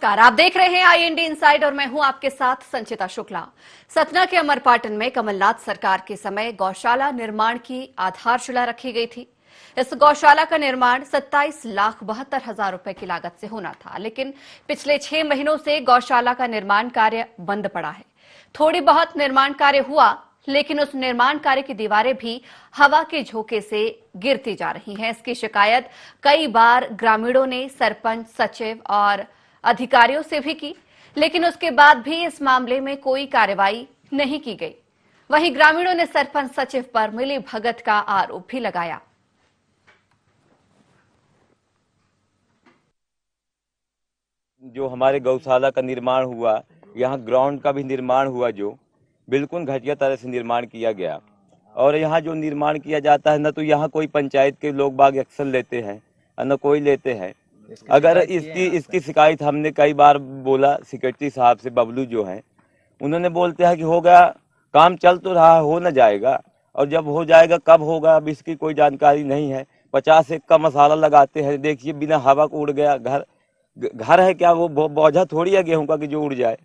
नमस्कार, आप देख रहे हैं IND इनसाइड और मैं हूं आपके साथ संचिता शुक्ला। सतना के अमरपाटन में कमलनाथ सरकार के समय गौशाला निर्माण की आधारशिला रखी गई थी। इस गौशाला का निर्माण 27,72,000 रुपए की लागत से होना था, लेकिन पिछले 6 महीनों से गौशाला का निर्माण कार्य बंद पड़ा है। थोड़ी बहुत निर्माण कार्य हुआ, लेकिन उस निर्माण कार्य की दीवारें भी हवा के झोंके से गिरती जा रही हैं। इसकी शिकायत कई बार ग्रामीणों ने सरपंच, सचिव और अधिकारियों से भी की, लेकिन उसके बाद भी इस मामले में कोई कार्रवाई नहीं की गई। वहीं ग्रामीणों ने सरपंच, सचिव पर मिलीभगत का आरोप भी लगाया। जो हमारे गौशाला का निर्माण हुआ, यहाँ ग्राउंड का भी निर्माण हुआ, जो बिल्कुल घटिया तरह से निर्माण किया गया। और यहाँ जो निर्माण किया जाता है, न तो यहाँ कोई पंचायत के लोग बाग एक्शन लेते हैं, न कोई लेते हैं। अगर इसकी शिकायत हमने कई बार बोला सेक्रेटरी साहब से, बबलू जो हैं, उन्होंने बोलते हैं कि हो गया, काम चल तो रहा, हो न जाएगा, और जब हो जाएगा कब होगा अब इसकी कोई जानकारी नहीं है। 50 एक का मसाला लगाते हैं, देखिए बिना हवा को उड़ गया। घर है क्या, वो बोझा थोड़ी है गेहूं का कि जो उड़ जाए।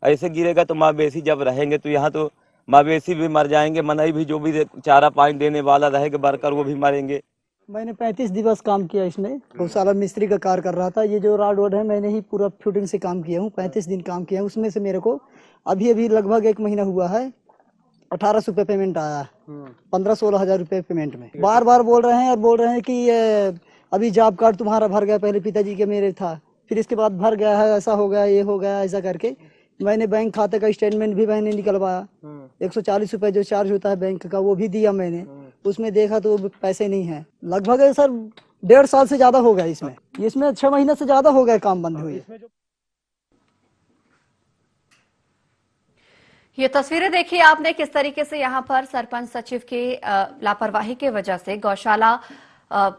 ऐसे गिरेगा तो मवेशी जब रहेंगे तो यहाँ तो मवेशी भी मर जाएंगे, मनई भी जो भी चारा पानी देने वाला रहेगा वर्कर वो भी मरेंगे। मैंने 35 दिवस काम किया इसमें, गौशाला मिस्त्री का कार्य कर रहा था। ये जो रोड है मैंने ही पूरा फिटिंग से काम किया हूँ, 35 दिन काम किया हूँ। उसमें से मेरे को अभी लगभग 1 महीना हुआ है, 1800 रुपये पेमेंट आया है। 15-16 हजार रुपये पेमेंट में। बार बार बोल रहे हैं कि अभी जॉब कार्ड तुम्हारा भर गया, पहले पिताजी के मेरे था, फिर इसके बाद भर गया है, ऐसा हो गया, ये हो गया, ऐसा करके मैंने बैंक खाते का स्टेटमेंट भी मैंने निकलवाया। 140 रुपए जो चार्ज होता है बैंक का वो भी दिया मैंने। उसमें देखा तो पैसे नहीं है। लगभग सर 1.5 साल से ज्यादा हो गया इसमें 6 महीने से ज्यादा हो गया काम बंद हुए। ये तस्वीरें देखिए आपने, किस तरीके से यहाँ पर सरपंच, सचिव की लापरवाही की वजह से गौशाला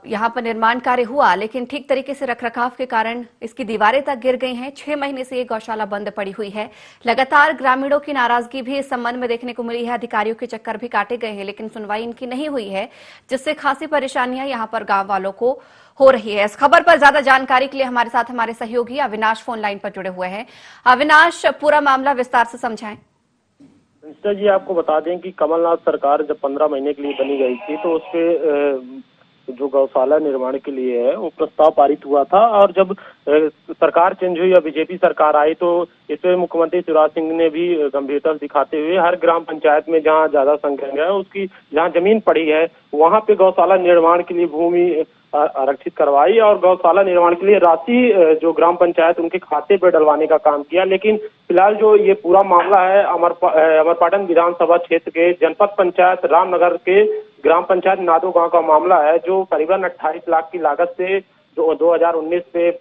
यहाँ पर निर्माण कार्य हुआ, लेकिन ठीक तरीके से रखरखाव के कारण इसकी दीवारें तक गिर गई हैं। 6 महीने से ये गौशाला बंद पड़ी हुई है। लगातार ग्रामीणों की नाराजगी भी इस संबंध में देखने को मिली है। अधिकारियों के चक्कर भी काटे गए हैं, लेकिन सुनवाई इनकी नहीं हुई है, जिससे खासी परेशानियां यहाँ पर गांव वालों को हो रही है। इस खबर पर ज्यादा जानकारी के लिए हमारे साथ हमारे सहयोगी अविनाश फोन लाइन पर जुड़े हुए हैं। अविनाश, पूरा मामला विस्तार से समझाएं। संचिता जी, आपको बता दें कि कमलनाथ सरकार जब 15 महीने के लिए बनी गई थी तो उसके जो गौशाला निर्माण के लिए है वो प्रस्ताव पारित हुआ था। और जब सरकार चेंज हुई या बीजेपी सरकार आई तो इसमें मुख्यमंत्री शिवराज सिंह ने भी गंभीरता दिखाते हुए हर ग्राम पंचायत में जहां ज्यादा संख्या है उसकी जहां जमीन पड़ी है वहां पे गौशाला निर्माण के लिए भूमि आरक्षित करवाई और गौशाला निर्माण के लिए राशि जो ग्राम पंचायत उनके खाते पे डलवाने का काम किया। लेकिन फिलहाल जो ये पूरा मामला है अमरपाटन विधानसभा क्षेत्र के जनपद पंचायत रामनगर के ग्राम पंचायत नादो गांव का मामला है, जो करीबन 28 लाख की लागत से जो 2019 से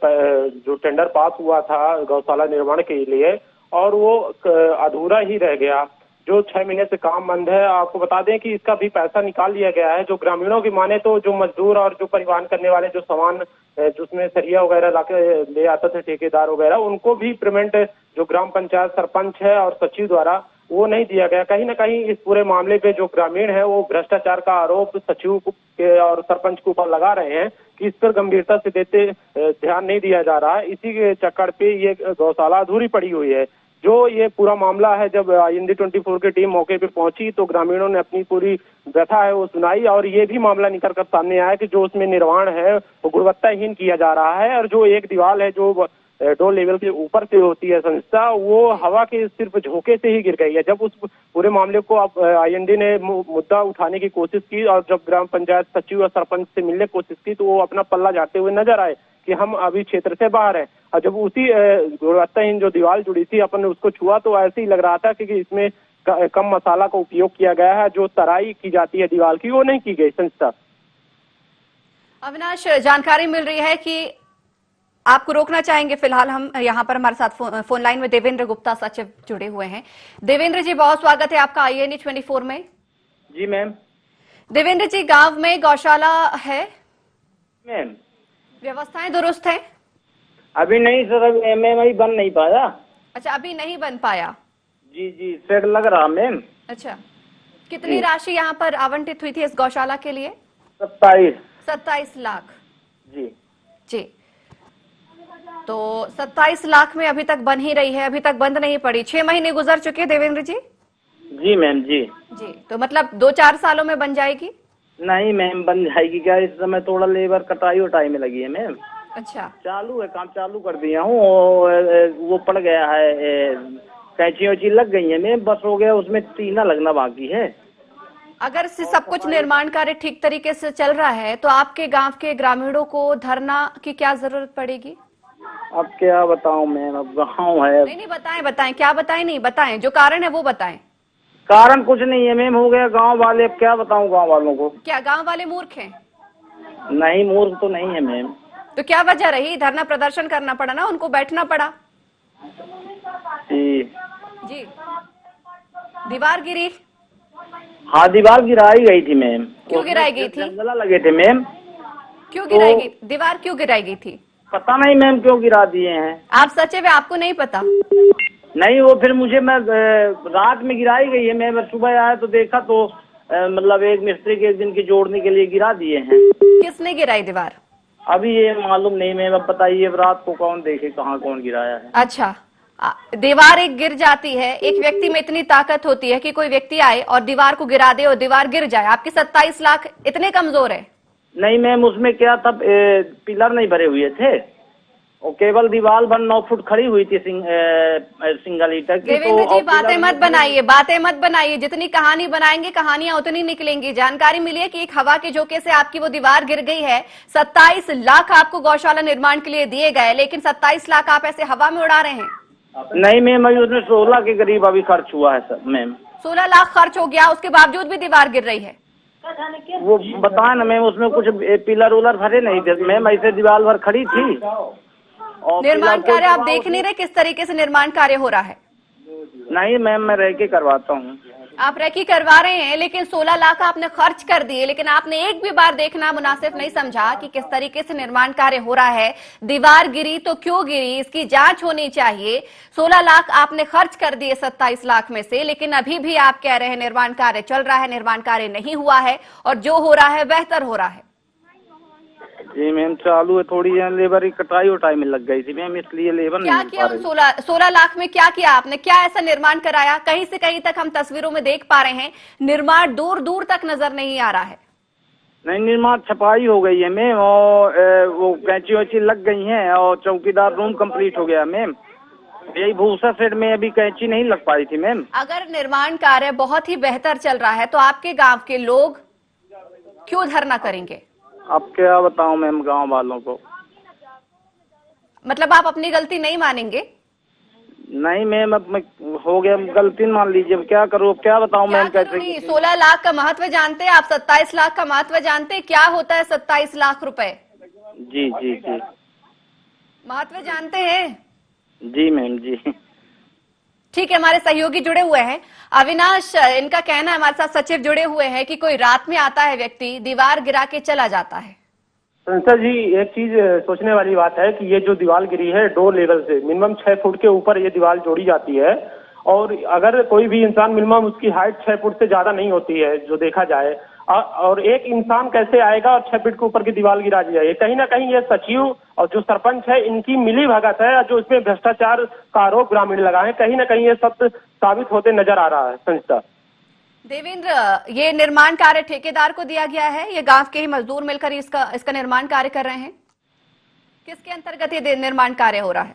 जो टेंडर पास हुआ था गौशाला निर्माण के लिए और वो अधूरा ही रह गया, जो 6 महीने से काम बंद है। आपको बता दें कि इसका भी पैसा निकाल लिया गया है। जो ग्रामीणों की माने तो जो मजदूर और जो परिवहन करने वाले जो सामान जिसमें सरिया वगैरह लाके ले आते थे ठेकेदार वगैरह, उनको भी पेमेंट जो ग्राम पंचायत सरपंच है और सचिव द्वारा वो नहीं दिया गया। कहीं ना कहीं इस पूरे मामले पे जो ग्रामीण है वो भ्रष्टाचार का आरोप सचिव के और सरपंच के ऊपर लगा रहे हैं कि इस पर गंभीरता से ध्यान नहीं दिया जा रहा है। इसी के चक्कर पे ये गौशाला अधूरी पड़ी हुई है। जो ये पूरा मामला है, जब IND 24 की टीम मौके पे पहुंची तो ग्रामीणों ने अपनी पूरी व्यथा है वो सुनाई और ये भी मामला निकल कर सामने आया कि जो उसमें निर्माण है वो गुणवत्ताहीन किया जा रहा है और जो एक दीवार है जो 2 लेवल के ऊपर से होती है संस्था, वो हवा के सिर्फ झोंके से ही गिर गई है। जब उस पूरे मामले को अब IND ने मुद्दा उठाने की कोशिश की और जब ग्राम पंचायत सचिव और सरपंच से मिलने की कोशिश की तो वो अपना पल्ला झाड़ते हुए नजर आए कि हम अभी क्षेत्र से बाहर हैं। और जब उसी गुणवत्ताहीन जो दीवार जुड़ी थी अपन ने उसको छुआ तो ऐसे ही लग रहा था कि इसमें कम मसाला का उपयोग किया गया है, जो तराई की जाती है दीवार की वो नहीं की गई। संस्था अविनाश, जानकारी मिल रही है कि आपको रोकना चाहेंगे। फिलहाल हम यहाँ पर हमारे साथ फोन लाइन में देवेंद्र गुप्ता सचिव जुड़े हुए हैं। देवेंद्र जी, बहुत स्वागत है आपका IND 24 में। जी मैम। देवेंद्र जी, गांव में गौशाला है मैम, व्यवस्थाएं दुरुस्त है? अभी नहीं सर, अभी बन नहीं पाया। अच्छा, अभी नहीं बन पाया? जी सेट लग रहा मैम। अच्छा, कितनी राशि यहाँ पर आवंटित हुई थी इस गौशाला के लिए? 27 27 लाख। जी। तो 27 लाख में अभी तक बन ही रही है, अभी तक बंद नहीं पड़ी। 6 महीने गुजर चुके देवेंद्र जी। जी मैम जी। जी, तो मतलब 2-4 सालों में बन जाएगी। नहीं मैम, बन जाएगी क्या, इस समय थोड़ा लेबर कटाई उटाई में लगी है मैम। अच्छा, चालू है, काम चालू कर दिया हूँ। वो पड़ गया है, कैंची वैची लग गई है मैम, बस हो गया, उसमें टीना लगना बाकी है। अगर से सब कुछ निर्माण कार्य ठीक तरीके से चल रहा है तो आपके गांव के ग्रामीणों को धरना की क्या जरूरत पड़ेगी? अब क्या बताऊं मैम, अब गाँव है। नहीं, बताएं, क्या बताएं, नहीं बताएं, जो कारण है वो बताएं। कारण कुछ नहीं है मैम, हो गया गांव वाले, अब क्या बताऊं गांव वालों को। क्या गांव वाले मूर्ख हैं? नहीं, मूर्ख तो नहीं है मैम। तो क्या वजह रही? धरना प्रदर्शन करना पड़ा ना, उनको बैठना पड़ा। जी जी, दीवार गिरी। हाँ, दीवार गिराई गई थी मैम। क्यों गिराई गई थी? जंगला लगे थे मैम। क्यों गिराई गई दीवार, क्यों गिराई गई थी? पता नहीं मैम क्यों गिरा दिए हैं। आप सचिव है, आपको नहीं पता? नहीं, वो फिर मुझे, मैं रात में गिराई गई है मैम, सुबह आया तो देखा तो मतलब एक मिस्त्री के एक दिन की जोड़ने के लिए गिरा दिए हैं। किसने गिराई दीवार? अभी ये मालूम नहीं मैम, अब बताइए अब रात को कौन देखे कहाँ कौन गिराया है। अच्छा, दीवार एक गिर जाती है, एक व्यक्ति में इतनी ताकत होती है कि कोई व्यक्ति आए और दीवार को गिरा दे और दीवार गिर जाए। आपके 27 लाख इतने कमजोर है? नहीं मैम, उसमें क्या था, पिलर नहीं भरे हुए थे और केवल दीवार भर 9 फुट खड़ी हुई थी सिंगल ईटा की। देवेंद्र जी, बातें मत बनाइए, जितनी कहानी बनाएंगे कहानियां उतनी निकलेंगी। जानकारी मिली है कि एक हवा के झोंके से आपकी वो दीवार गिर गई है। 27 लाख आपको गौशाला निर्माण के लिए दिए गए, लेकिन 27 लाख आप ऐसे हवा में उड़ा रहे हैं। नहीं मैम, अभी उसमें 16 के करीब अभी खर्च हुआ है सर मैम। 16 लाख खर्च हो गया, उसके बावजूद भी दीवार गिर रही है। वो बताए ना मैम, उसमें कुछ पिलर उलर भरे नहीं थे मैम, ऐसे दीवार भर खड़ी थी। और निर्माण कार्य आप देख नहीं रहे किस तरीके से निर्माण कार्य हो रहा है? नहीं मैम, मैं रह के करवाता हूँ। आप रेकी करवा रहे हैं, लेकिन 16 लाख आपने खर्च कर दिए, लेकिन आपने एक भी बार देखना मुनासिब नहीं समझा कि किस तरीके से निर्माण कार्य हो रहा है। दीवार गिरी तो क्यों गिरी, इसकी जांच होनी चाहिए। 16 लाख आपने खर्च कर दिए 27 लाख में से, लेकिन अभी भी आप कह रहे हैं निर्माण कार्य चल रहा है, निर्माण कार्य नहीं हुआ है और जो हो रहा है बेहतर हो रहा है। जी मैम, चालू है, थोड़ी लेबर की कटाई उटाई में लग गई थी मैम, इसलिए लेबर क्या नहीं किया? 16 लाख में क्या किया आपने? क्या ऐसा निर्माण कराया? कहीं से कहीं तक हम तस्वीरों में देख पा रहे हैं, निर्माण दूर दूर तक नजर नहीं आ रहा है। नहीं, निर्माण छपाई हो गई है मैम, और वो कैंची वैची लग गई हैं और चौकीदार रूम कंप्लीट हो गया मैम। यही भूसा सेट में अभी कैंची नहीं लग पाई थी मैम। अगर निर्माण कार्य बहुत ही बेहतर चल रहा है तो आपके गांव के लोग क्यों धरना करेंगे? अब क्या बताऊं मैम गांव वालों को। मतलब आप अपनी गलती नहीं मानेंगे? नहीं मैम, अब मैं हो गया, गलती मान लीजिए, अब क्या करूं, अब क्या बताऊं मैम कैसे। 16 लाख का महत्व जानते हैं आप? 27 लाख का महत्व जानते हैं? क्या होता है 27 लाख रुपए? जी जी जी, महत्व जानते हैं? जी मैम जी। ठीक है, हमारे सहयोगी जुड़े हुए हैं। अविनाश, इनका कहना है, हमारे साथ सचिव जुड़े हुए हैं कि कोई रात में आता है व्यक्ति, दीवार गिरा के चला जाता है। संसद जी, एक चीज सोचने वाली बात है कि ये जो दीवार गिरी है 2 लेवल से मिनिमम 6 फुट के ऊपर ये दीवार जोड़ी जाती है, और अगर कोई भी इंसान, मिनिमम उसकी हाइट 6 फुट से ज्यादा नहीं होती है जो देखा जाए, और एक इंसान कैसे आएगा और 6 फीट के ऊपर की दीवार गिरा दी जाए। कहीं ना कहीं ये सचिव और जो सरपंच है इनकी मिली भगत है, जो इसमें भ्रष्टाचार का आरोप ग्रामीण लगाए, कहीं ना कहीं ये सत्य साबित होते नजर आ रहा है। संस्था देवेंद्र, ये निर्माण कार्य ठेकेदार को दिया गया है, ये गांव के ही मजदूर मिलकर इसका निर्माण कार्य कर रहे हैं? किसके अंतर्गत ये निर्माण कार्य हो रहा है?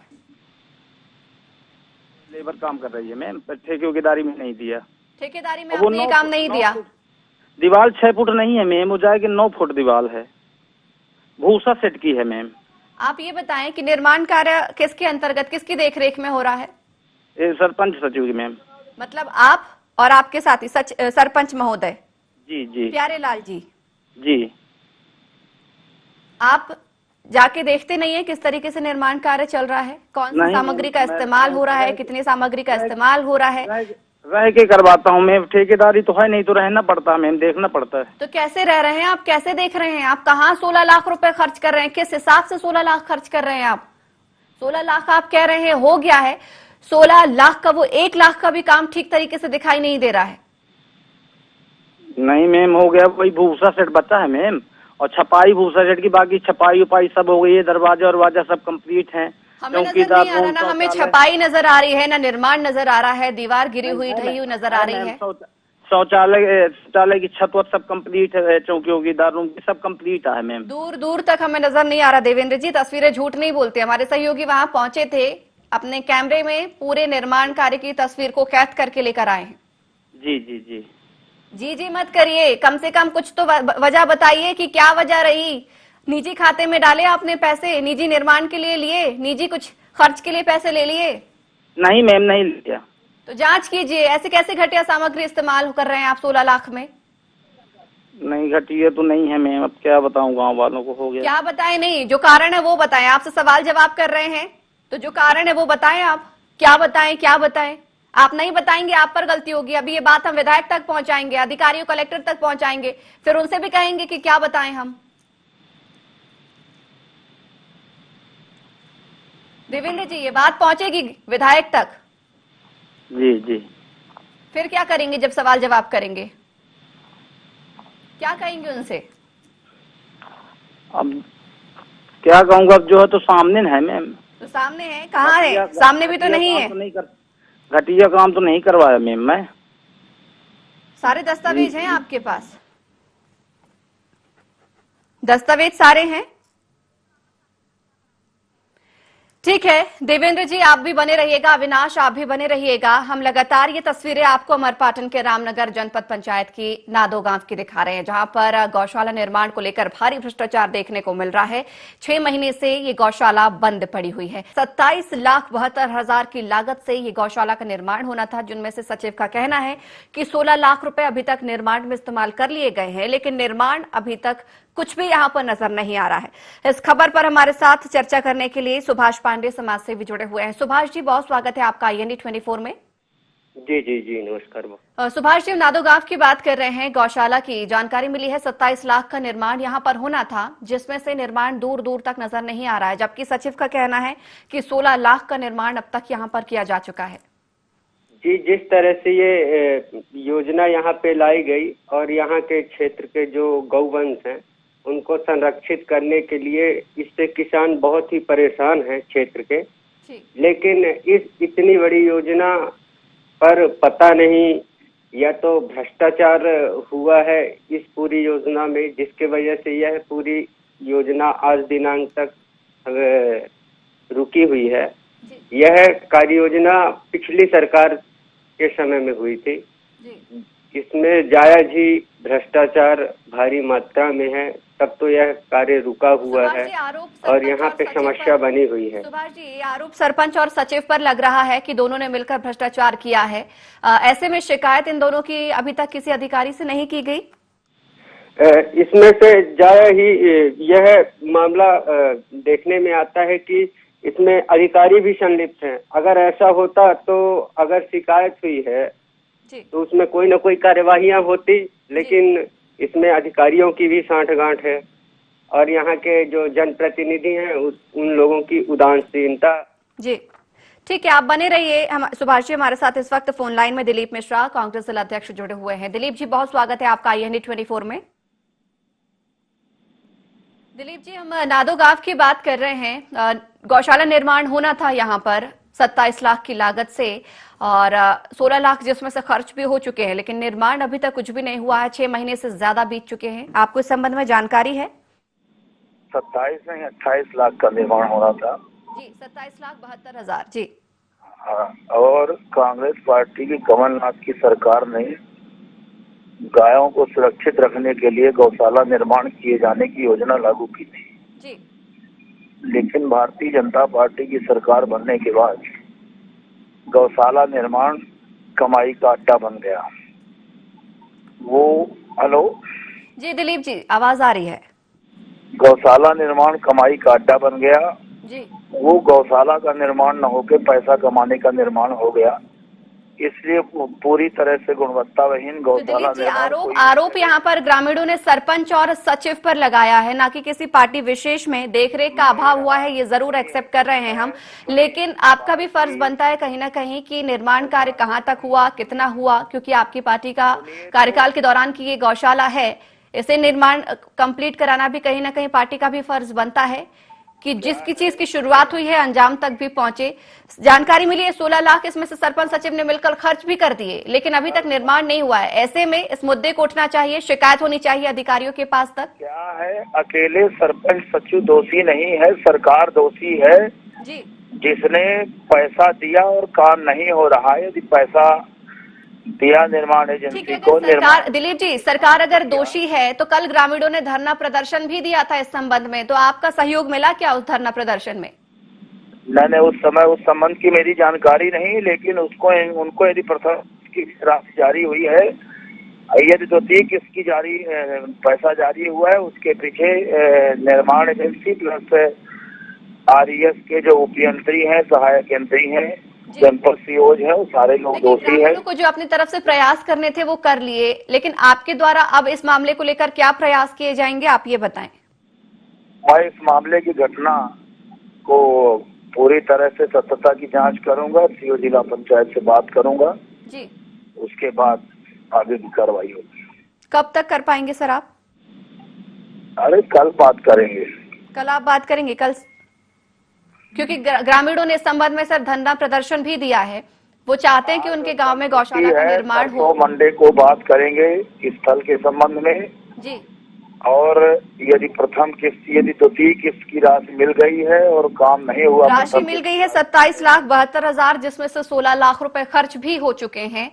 लेबर काम कर रही है मैम, ठेकेदारी में नहीं दिया। ठेकेदारी में आपने ये काम नहीं दिया? दीवार 6 फुट नहीं है मैम, वो जाएगी 9 फुट दीवार है, भूसा सेट की है मैम। आप ये बताएं कि निर्माण कार्य किसके अंतर्गत, किसकी देखरेख में हो रहा है? सरपंच सचिव की मैम। मतलब आप और आपके साथी सरपंच महोदय? जी जी। प्यारे लाल जी जी। आप जाके देखते नहीं है किस तरीके से निर्माण कार्य चल रहा है? कौन सी सामग्री का इस्तेमाल हो रहा है, कितनी सामग्री का इस्तेमाल हो रहा है? रह के करवाता हूँ मैं, ठेकेदारी तो है नहीं, तो रहना पड़ता है मैम, देखना पड़ता है। तो कैसे रह रहे हैं आप, कैसे देख रहे हैं आप? कहाँ 16 लाख रुपए खर्च कर रहे हैं? किस हिसाब से 16 लाख खर्च कर रहे हैं आप? 16 लाख आप कह रहे हैं हो गया है, 16 लाख का वो 1 लाख का भी काम ठीक तरीके से दिखाई नहीं दे रहा है। नहीं मैम, हो गया, वही भूसा सेट बचा है मैम, और छपाई भूसा सेट की, बाकी छपाई उपाई सब हो गई है, दरवाजा वरवाजा सब कंप्लीट है, हमें नजर नहीं आ रहा ना, हमें छपाई नजर आ रही है ना, निर्माण नजर आ रहा है, दीवार गिरी हुई ढही हुई नजर आ रही है। शौचालय की छत वत सब कंप्लीट है, चौकी वौकीदार रूम की सब कंप्लीट है मैम। दूर दूर तक हमें नजर नहीं आ रहा देवेंद्र जी, तस्वीरें झूठ नहीं बोलती। हमारे सहयोगी वहां पहुंचे थे, अपने कैमरे में पूरे निर्माण कार्य की तस्वीर को कैद करके लेकर आए हैं। जी जी जी जी जी मत करिए, कम से कम कुछ तो वजह बताइए कि क्या वजह रही। निजी खाते में डाले आपने पैसे, निजी निर्माण के लिए लिए, निजी कुछ खर्च के लिए पैसे ले लिए? नहीं मैम, नहीं लिया। तो जांच कीजिए, ऐसे कैसे घटिया सामग्री इस्तेमाल कर रहे हैं आप 16 लाख में? नहीं, घटिया तो नहीं है मैम, अब क्या बताऊं, गांव वालों को हो गया। क्या बताएं? नहीं, जो कारण है वो बताएं। आपसे सवाल जवाब कर रहे हैं तो जो कारण है वो बताएं। आप क्या बताएं, क्या बताएं? आप नहीं बताएंगे, आप पर गलती होगी। अभी ये बात हम विधायक तक पहुंचाएंगे, अधिकारियों कलेक्टर तक पहुंचाएंगे, फिर उनसे भी कहेंगे कि क्या बताएं हम। देवेंद्र जी, ये बात पहुंचेगी विधायक तक, जी जी। फिर क्या करेंगे जब सवाल जवाब करेंगे? क्या कहेंगे उनसे? अब क्या कहूँगा, अब जो है तो सामने है मैम। तो सामने है, कहाँ है? सामने भी तो नहीं है। घटिया काम तो नहीं करवाया मैम मैं। सारे दस्तावेज हैं आपके पास? दस्तावेज सारे हैं? ठीक है देवेंद्र जी, आप भी बने रहिएगा, अविनाश आप भी बने रहिएगा। हम लगातार ये तस्वीरें आपको अमरपाटन के रामनगर जनपद पंचायत की नादो गांव की दिखा रहे हैं, जहां पर गौशाला निर्माण को लेकर भारी भ्रष्टाचार देखने को मिल रहा है। 6 महीने से ये गौशाला बंद पड़ी हुई है। 27,72,000 की लागत से ये गौशाला का निर्माण होना था, जिनमें से सचिव का कहना है कि 16 लाख रुपए अभी तक निर्माण में इस्तेमाल कर लिए गए हैं, लेकिन निर्माण अभी तक कुछ भी यहां पर नजर नहीं आ रहा है। इस खबर पर हमारे साथ चर्चा करने के लिए सुभाष पांडे समाज सेवी जुड़े हुए हैं। सुभाष जी, बहुत स्वागत है आपका IND 24 में। जी जी जी, नमस्कार। सुभाष जी, नादो गांव की बात कर रहे हैं, गौशाला की जानकारी मिली है 27 लाख का निर्माण यहां पर होना था, जिसमें से निर्माण दूर दूर तक नजर नहीं आ रहा है, जबकि सचिव का कहना है कि 16 लाख का निर्माण अब तक यहां पर किया जा चुका है। जी, जिस तरह से ये योजना यहाँ पे लाई गई और यहाँ के क्षेत्र के जो गौवंश हैं उनको संरक्षित करने के लिए, इससे किसान बहुत ही परेशान हैं क्षेत्र के। लेकिन इस इतनी बड़ी योजना पर पता नहीं, या तो भ्रष्टाचार हुआ है इस पूरी योजना में, जिसके वजह से यह पूरी योजना आज दिनांक तक रुकी हुई है। यह कार्य योजना पिछली सरकार के समय में हुई थी। इसमें जायज ही भ्रष्टाचार भारी मात्रा में है, तब तो यह कार्य रुका हुआ है और यहाँ पे समस्या बनी हुई है। सुभाष जी, ये आरोप सरपंच और सचिव पर लग रहा है कि दोनों ने मिलकर भ्रष्टाचार किया है। ऐसे में शिकायत इन दोनों की अभी तक किसी अधिकारी से नहीं की गई? इसमें से ज्यादा ही यह मामला देखने में आता है कि इसमें अधिकारी भी संलिप्त हैं। अगर ऐसा होता तो अगर शिकायत हुई है तो उसमें कोई न कोई कार्यवाहियां होती, लेकिन इसमें अधिकारियों की भी सांठगांठ है और यहाँ के जो जनप्रतिनिधि हैं उन लोगों की उदासीनता। जी ठीक है, आप बने रहिए। हम सुभाष जी, हमारे साथ इस वक्त फोन लाइन में दिलीप मिश्रा, कांग्रेस जिला अध्यक्ष, जुड़े हुए हैं। दिलीप जी, बहुत स्वागत है आपका IND 24 में। दिलीप जी, हम नादो गांव की बात कर रहे हैं। गौशाला निर्माण होना था यहाँ पर 27 लाख की लागत से और 16 लाख जिसमें से खर्च भी हो चुके हैं, लेकिन निर्माण अभी तक कुछ भी नहीं हुआ है। 6 महीने से ज्यादा बीत चुके हैं। आपको इस संबंध में जानकारी है? 27 नहीं 28 लाख का निर्माण होना था जी, 27,72,000। जी हाँ, और कांग्रेस पार्टी की कमलनाथ की सरकार ने गायों को सुरक्षित रखने के लिए गौशाला निर्माण किए जाने की योजना लागू की थी जी। लेकिन भारतीय जनता पार्टी की सरकार बनने के बाद गौशाला निर्माण कमाई का अड्डा बन गया। वो हेलो जी दिलीप जी, आवाज आ रही है। गौशाला निर्माण कमाई का अड्डा बन गया जी। वो गौशाला का निर्माण न होकर पैसा कमाने का निर्माण हो गया, इसलिए पूरी तरह से गुणवत्ताहीन गौशाला निर्माण। आरोप यहाँ पर ग्रामीणों ने सरपंच और सचिव पर लगाया है, ना कि किसी पार्टी विशेष में देखरेख का अभाव हुआ है। ये जरूर एक्सेप्ट कर रहे हैं हम, लेकिन आपका भी फर्ज बनता है कहीं ना कहीं कि निर्माण कार्य कहाँ तक हुआ, कितना हुआ, क्योंकि आपकी पार्टी का कार्यकाल के दौरान की ये गौशाला है, इसे निर्माण कंप्लीट कराना भी कहीं ना कहीं पार्टी का भी फर्ज बनता है। कि जिसकी चीज की शुरुआत हुई है अंजाम तक भी पहुंचे। जानकारी मिली है 16 लाख इसमें से सरपंच सचिव ने मिलकर खर्च भी कर दिए, लेकिन अभी तक निर्माण नहीं हुआ है। ऐसे में इस मुद्दे को उठना चाहिए, शिकायत होनी चाहिए अधिकारियों के पास तक। क्या है, अकेले सरपंच सचिव दोषी नहीं है, सरकार दोषी है जी, जिसने पैसा दिया और काम नहीं हो रहा है। यदि पैसा दिया निर्माण ठीक एजेंसी है। को, अगर सरकार, दिलीप जी, सरकार अगर दोषी है तो कल ग्रामीणों ने धरना प्रदर्शन भी दिया था इस संबंध में, तो आपका सहयोग मिला क्या उस धरना प्रदर्शन में? नहीं, उस समय उस संबंध की मेरी जानकारी नहीं, लेकिन उनको यदि प्रथम की राशि जारी हुई है, यदि द्वितीय किस्त की पैसा जारी हुआ है, उसके पीछे निर्माण एजेंसी प्लस RES के जो उपयंत्री हैं, सहायक यंत्री हैं, जनपद सीओज है, वो सारे लोग दोषी हैं। को जो अपनी तरफ से प्रयास करने थे वो कर लिए, लेकिन आपके द्वारा अब इस मामले को लेकर क्या प्रयास किए जाएंगे, आप ये बताएं। मैं इस मामले की घटना को पूरी तरह से सत्यता की जांच करूंगा, सीओ जिला पंचायत से बात करूंगा जी, उसके बाद आगे की कार्रवाई होगी। कब तक कर पाएंगे सर आप? अरे कल बात करेंगे। कल आप बात करेंगे? कल, क्योंकि ग्रामीणों ने इस संबंध में सर धरना प्रदर्शन भी दिया है, वो चाहते हैं कि उनके गांव में गौशाला का निर्माण हो। मंडे को बात करेंगे इस स्थल के संबंध में जी, और यदि प्रथम किस्त, यदि द्वितीय किस्त की राशि मिल गई है और काम नहीं हुआ, राशि मिल गई है 27,72,000, जिसमें से 16 लाख रुपए खर्च भी हो चुके हैं,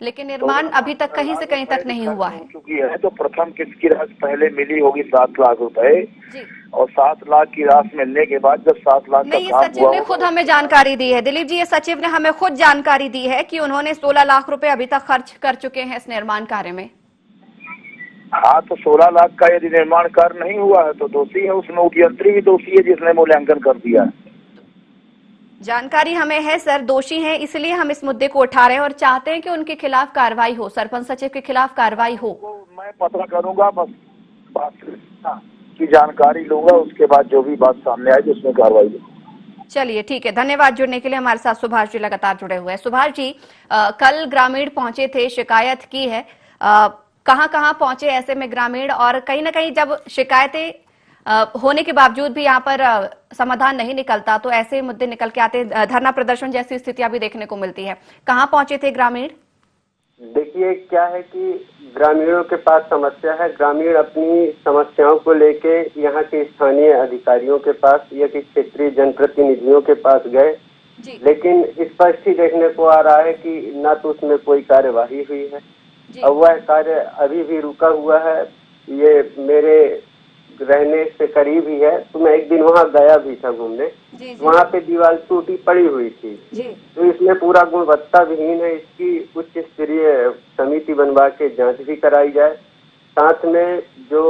लेकिन निर्माण अभी तक कहीं से कहीं तक नहीं हुआ है। चुकी है तो प्रथम किस्त की राशि पहले मिली होगी 7 लाख रुपए, जी, और 7 लाख की राशि मिलने के बाद जब 7 लाख का नहीं, ये काम सचिव हुआ ने खुद हमें जानकारी दी है, दिलीप जी, ये सचिव ने हमें खुद जानकारी दी है कि उन्होंने 16 लाख रुपए अभी तक खर्च कर चुके हैं इस निर्माण कार्य में। हाँ, तो 16 लाख का यदि निर्माण कार्य नहीं हुआ है तो दोषी है, उसमें उपयंत्री भी दोषी है जिसने मूल्यांकन कर दिया है। जानकारी हमें है सर, दोषी हैं, इसलिए हम इस मुद्दे को उठा रहे हैं और चाहते हैं कि उनके खिलाफ कार्रवाई हो, सरपंच सचिव के खिलाफ कार्रवाई हो। मैं पता करूंगा, बस बात की जानकारी लूंगा, उसके बाद जो भी बात सामने आएगी उसमें कार्रवाई होगी। चलिए ठीक है, धन्यवाद जुड़ने के लिए। हमारे साथ सुभाष जी लगातार जुड़े हुए हैं। सुभाष जी, कल ग्रामीण पहुंचे थे, शिकायत की है, कहां कहां पहुंचे ऐसे में ग्रामीण, और कहीं ना कहीं जब शिकायतें होने के बावजूद भी यहाँ पर समाधान नहीं निकलता तो ऐसे मुद्दे निकल के आते, धरना प्रदर्शन जैसी स्थितियां भी देखने को मिलती है। कहाँ पहुंचे थे ग्रामीण? देखिए, क्या है कि ग्रामीणों के पास समस्या है। ग्रामीण अपनी समस्याओं को लेके यहाँ के स्थानीय अधिकारियों के पास या कि क्षेत्रीय जनप्रतिनिधियों के पास गए, लेकिन स्पष्ट ही देखने को आ रहा है कि न तो उसमें कोई कार्यवाही हुई है और वह कार्य अभी भी रुका हुआ है। ये मेरे रहने से करीब ही है, तो मैं एक दिन वहाँ गया भी था घूमने। वहाँ पे दीवार टूटी पड़ी हुई थी, तो इसमें पूरा गुणवत्ता विहीन है। इसकी उच्च स्तरीय समिति बनवा के जांच भी कराई जाए। साथ में जो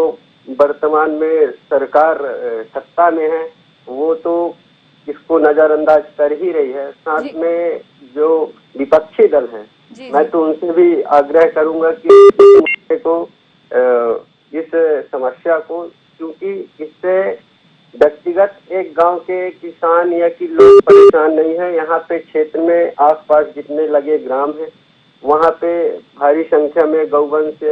वर्तमान में सरकार सत्ता में है वो तो इसको नजरअंदाज कर ही रही है। साथ में जो विपक्षी दल हैं, मैं तो उनसे भी आग्रह करूंगा कि को इस समस्या को, क्योंकि इससे व्यक्तिगत एक गांव के किसान या कि लोग परेशान नहीं है। यहाँ पे क्षेत्र में आसपास जितने लगे ग्राम हैं वहाँ पे भारी संख्या में गौवंश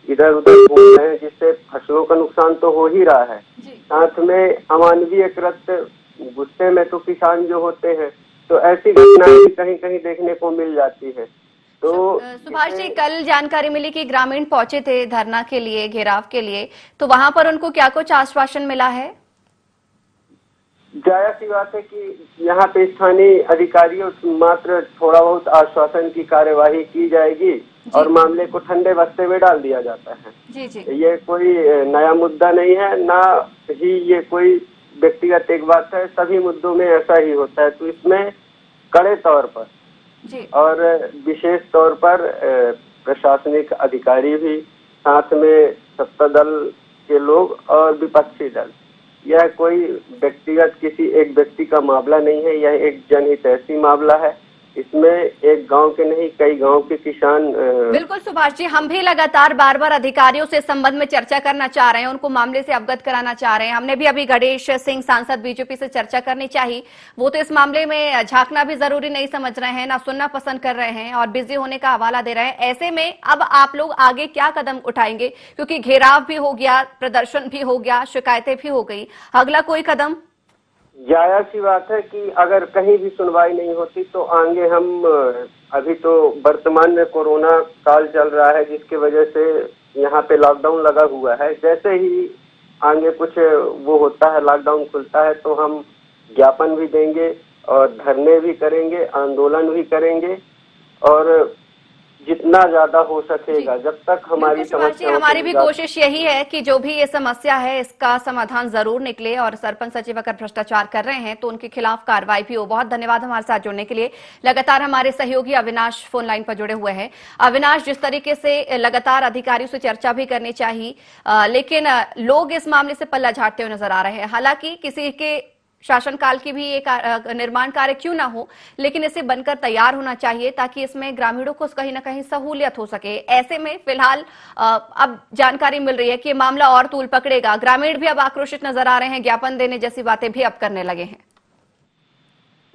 इधर उधर घूम रहे हैं, जिससे फसलों का नुकसान तो हो ही रहा है। साथ में अमानवीय कृत्य, गुस्से में तो किसान जो होते हैं, तो ऐसी घटनाएं भी कहीं कहीं देखने को मिल जाती है। तो सुभाष जी, कल जानकारी मिली कि ग्रामीण पहुंचे थे धरना के लिए, घेराव के लिए, तो वहां पर उनको क्या कुछ आश्वासन मिला है? जायज सी बात है कि यहाँ पे स्थानीय अधिकारियों मात्र थोड़ा बहुत आश्वासन की कार्यवाही की जाएगी और मामले को ठंडे बस्ते में डाल दिया जाता है। जी। ये कोई नया मुद्दा नहीं है, ना ही ये कोई व्यक्तिगत एक बात है। सभी मुद्दों में ऐसा ही होता है। तो इसमें कड़े तौर पर और विशेष तौर पर प्रशासनिक अधिकारी भी, साथ में सत्ता दल के लोग और विपक्षी दल, यह कोई व्यक्तिगत किसी एक व्यक्ति का मामला नहीं है, यह एक जनहितैषी मामला है। इसमें एक गांव के नहीं कई गांव के किसान बिल्कुल सुभाष जी, हम भी लगातार बार बार अधिकारियों से इस संबंध में चर्चा करना चाह रहे हैं, उनको मामले से अवगत कराना चाह रहे हैं। हमने भी अभी गणेश सिंह सांसद बीजेपी से चर्चा करनी चाहिए, वो तो इस मामले में झांकना भी जरूरी नहीं समझ रहे हैं, ना सुनना पसंद कर रहे हैं और बिजी होने का हवाला दे रहे हैं। ऐसे में अब आप लोग आगे क्या कदम उठाएंगे, क्योंकि घेराव भी हो गया, प्रदर्शन भी हो गया, शिकायतें भी हो गई, अगला कोई कदम? जायज सी बात है कि अगर कहीं भी सुनवाई नहीं होती तो आगे हम अभी तो वर्तमान में कोरोना काल चल रहा है जिसकी वजह से यहाँ पे लॉकडाउन लगा हुआ है। जैसे ही आगे कुछ वो होता है, लॉकडाउन खुलता है, तो हम ज्ञापन भी देंगे और धरने भी करेंगे, आंदोलन भी करेंगे और जितना ज्यादा हो सकेगा जब तक हमारी समस्या। हमारी भी कोशिश यही है कि जो भी ये समस्या है इसका समाधान जरूर निकले और सरपंच सचिव अगर भ्रष्टाचार कर रहे हैं तो उनके खिलाफ कार्रवाई भी हो। बहुत धन्यवाद हमारे साथ जुड़ने के लिए। लगातार हमारे सहयोगी अविनाश फोन लाइन पर जुड़े हुए हैं। अविनाश, जिस तरीके से लगातार अधिकारियों से चर्चा भी करनी चाहिए, लेकिन लोग इस मामले से पल्ला झाड़ते हुए नजर आ रहे हैं। हालांकि किसी के शासनकाल की भी एक निर्माण कार्य क्यों ना हो, लेकिन इसे बनकर तैयार होना चाहिए ताकि इसमें ग्रामीणों को कहीं ना कहीं सहूलियत हो सके। ऐसे में फिलहाल अब जानकारी मिल रही है कि मामला और तूल पकड़ेगा। ग्रामीण भी अब आक्रोशित नजर आ रहे हैं, ज्ञापन देने जैसी बातें भी अब करने लगे हैं।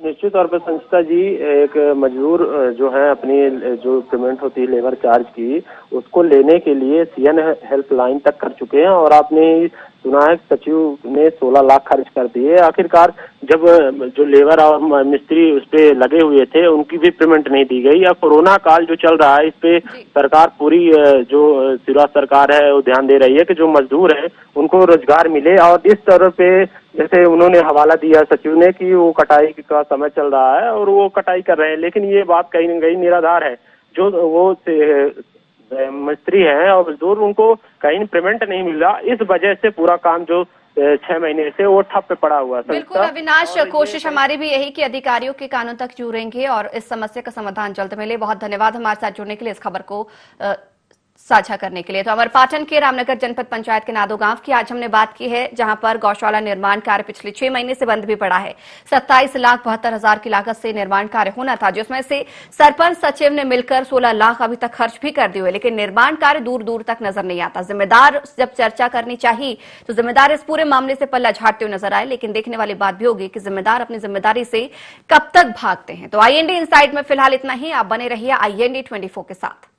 निश्चित तौर पर संचिता जी, एक मजदूर जो है अपनी जो पेमेंट होती है लेबर चार्ज की, उसको लेने के लिए सीएन हेल्पलाइन तक कर चुके हैं और आपने सुना है सचिव ने 16 लाख खर्च कर दिए। आखिरकार जब जो लेबर और मिस्त्री उस पे लगे हुए थे उनकी भी पेमेंट नहीं दी गई। अब कोरोना काल जो चल रहा है इस पे सरकार पूरी जो शिवराज सरकार है वो ध्यान दे रही है कि जो मजदूर है उनको रोजगार मिले। और इस तरह पे जैसे उन्होंने हवाला दिया सचिव ने कि वो कटाई का समय चल रहा है और वो कटाई कर रहे हैं, लेकिन ये बात कहीं न कहीं निराधार है। जो वो मिस्त्री हैं और मजदूर, उनको कहीं पेमेंट नहीं मिल रहा, इस वजह से पूरा काम जो 6 महीने से वो ठप पे पड़ा हुआ है। बिल्कुल अविनाश, कोशिश हमारी भी यही कि अधिकारियों के कानों तक जुड़ेंगे और इस समस्या का समाधान जल्द मिले। बहुत धन्यवाद हमारे साथ जुड़ने के लिए, इस खबर को साझा करने के लिए। तो अमरपाटन के रामनगर जनपद पंचायत के नादो गांव की आज हमने बात की है, जहां पर गौशाला निर्माण कार्य पिछले 6 महीने से बंद भी पड़ा है। 27,72,000 की लागत से निर्माण कार्य होना था, जिसमें से सरपंच सचिव ने मिलकर 16 लाख अभी तक खर्च भी कर दिए हुए, लेकिन निर्माण कार्य दूर दूर तक नजर नहीं आता। जिम्मेदार जब चर्चा करनी चाहिए तो जिम्मेदार इस पूरे मामले से पल्ला झाड़ते हुए नजर आए, लेकिन देखने वाली बात भी होगी कि जिम्मेदार अपनी जिम्मेदारी से कब तक भागते हैं। तो IND इनसाइड में फिलहाल इतना ही। आप बने रहिए IND 24 के साथ।